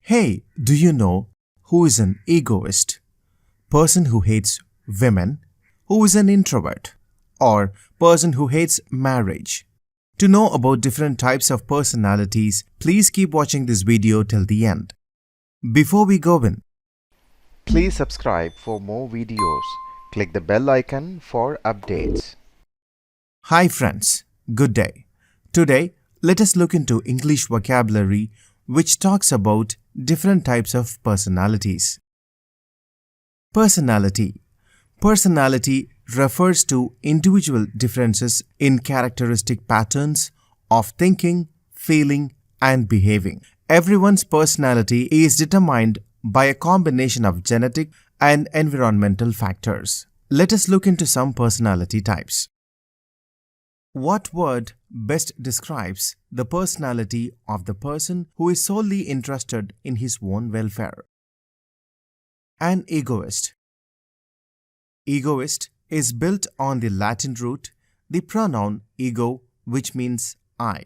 Hey, do you know who is an egoist? Person who hates women. Who is an introvert? Or person who hates marriage? To know about different types of personalities, please keep watching this video till the end. Before we go in, please subscribe for more videos. Click the bell icon for updates. Hi friends, good day. Today, let us look into English vocabulary which talks about different types of personalities. Personality. Personality refers to individual differences in characteristic patterns of thinking, feeling, and behaving. Everyone's personality is determined by a combination of genetic and environmental factors. Let us look into some personality types. What word best describes the personality of the person who is solely interested in his own welfare? An egoist. Egoist is built on the Latin root, the pronoun ego, which means I.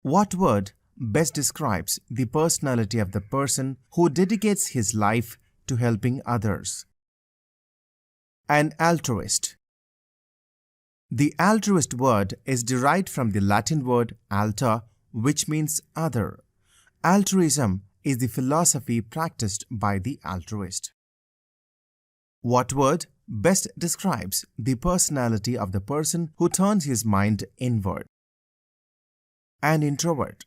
What word best describes the personality of the person who dedicates his life to helping others? An altruist. The altruist word is derived from the Latin word alter, which means other. Altruism is the philosophy practiced by the altruist. What word best describes the personality of the person who turns his mind inward? An introvert.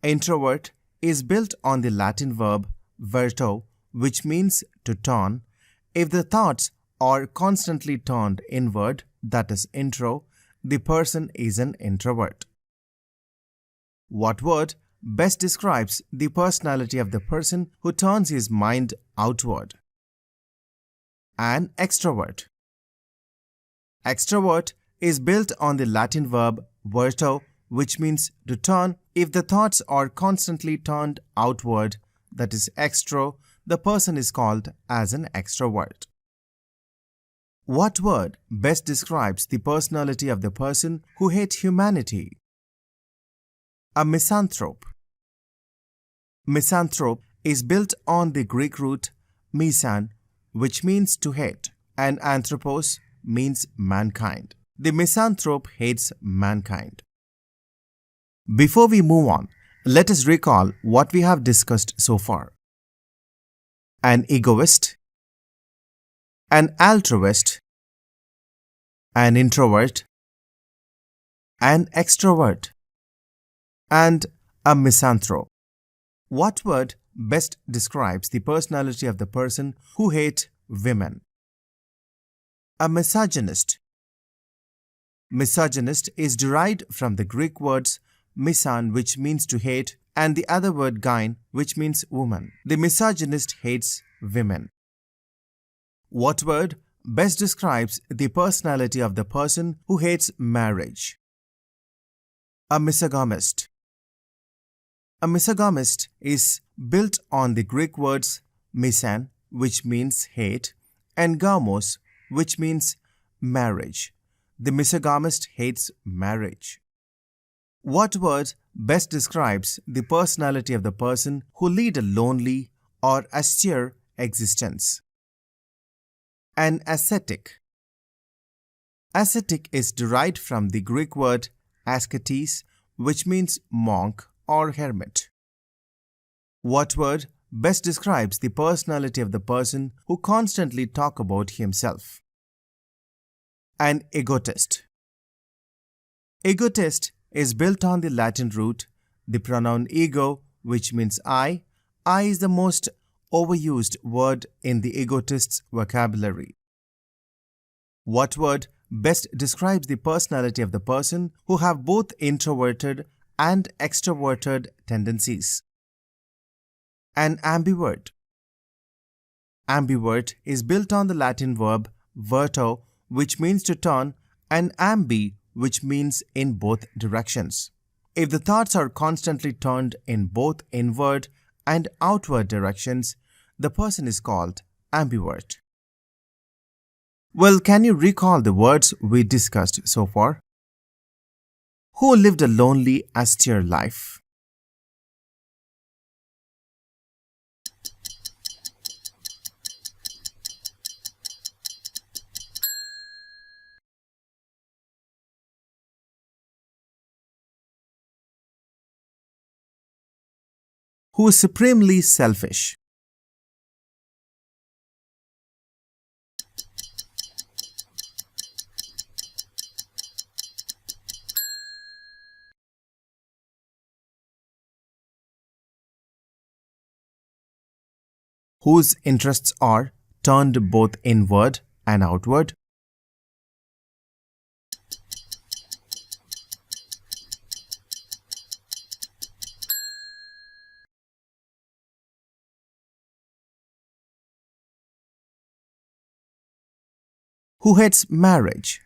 Introvert is built on the Latin verb verto, which means to turn. If the thoughts are constantly turned inward, that is intro, the person is an introvert. What word best describes the personality of the person who turns his mind outward? An extrovert. Extrovert is built on the Latin verb verto, which means to turn. If the thoughts are constantly turned outward, that is extro, the person is called as an extrovert. What word best describes the personality of the person who hates humanity? A misanthrope. Misanthrope is built on the Greek root misan, which means to hate, and anthropos means mankind. The misanthrope hates mankind. Before we move on, let us recall what we have discussed so far. An egoist, an altruist, an introvert, an extrovert, and a misanthrope. What word best describes the personality of the person who hates women? A misogynist. Misogynist is derived from the Greek words misan, which means to hate, and the other word gyne, which means woman. The misogynist hates women. What word best describes the personality of the person who hates marriage? A misogamist. A misogamist is built on the Greek words misan, which means hate, and gamos, which means marriage. The misogamist hates marriage. What word best describes the personality of the person who leads a lonely or austere existence? An ascetic. Ascetic is derived from the Greek word ascetes, which means monk or hermit. What word best describes the personality of the person who constantly talks about himself? An egotist. Egotist is built on the Latin root, the pronoun ego, which means I. I is the most overused word in the egotist's vocabulary. What word best describes the personality of the person who have both introverted and extroverted tendencies? An ambivert. Ambivert is built on the Latin verb verto, which means to turn, and ambi, which means in both directions. If the thoughts are constantly turned in both inward and outward directions, the person is called ambivert. Well, can you recall the words we discussed so far? Who lived a lonely, austere life? who is supremely selfish. Whose interests are turned both inward and outward. Who hates marriage.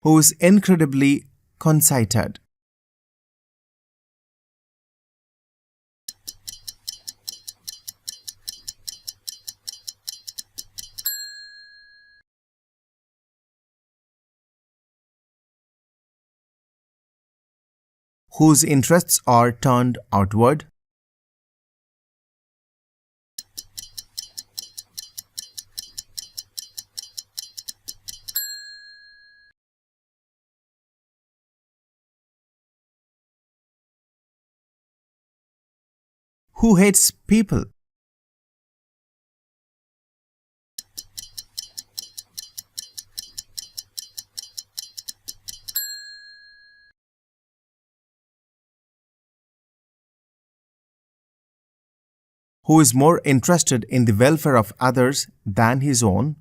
Who is incredibly conceited. Whose interests are turned outward. Who hates people. Who is more interested in the welfare of others than his own.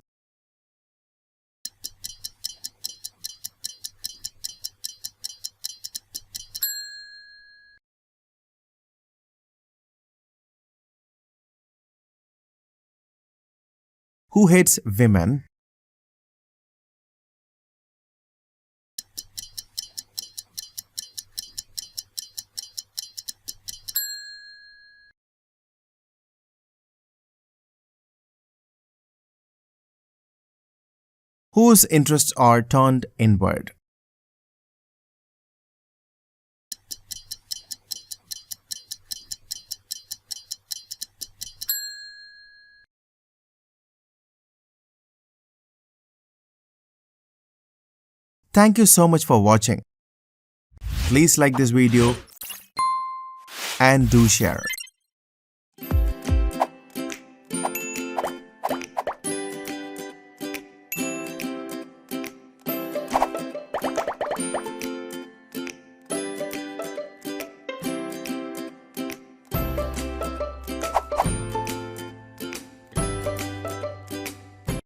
Who hates women. Whose interests are turned inward. Thank you so much for watching. Please like this video and do share.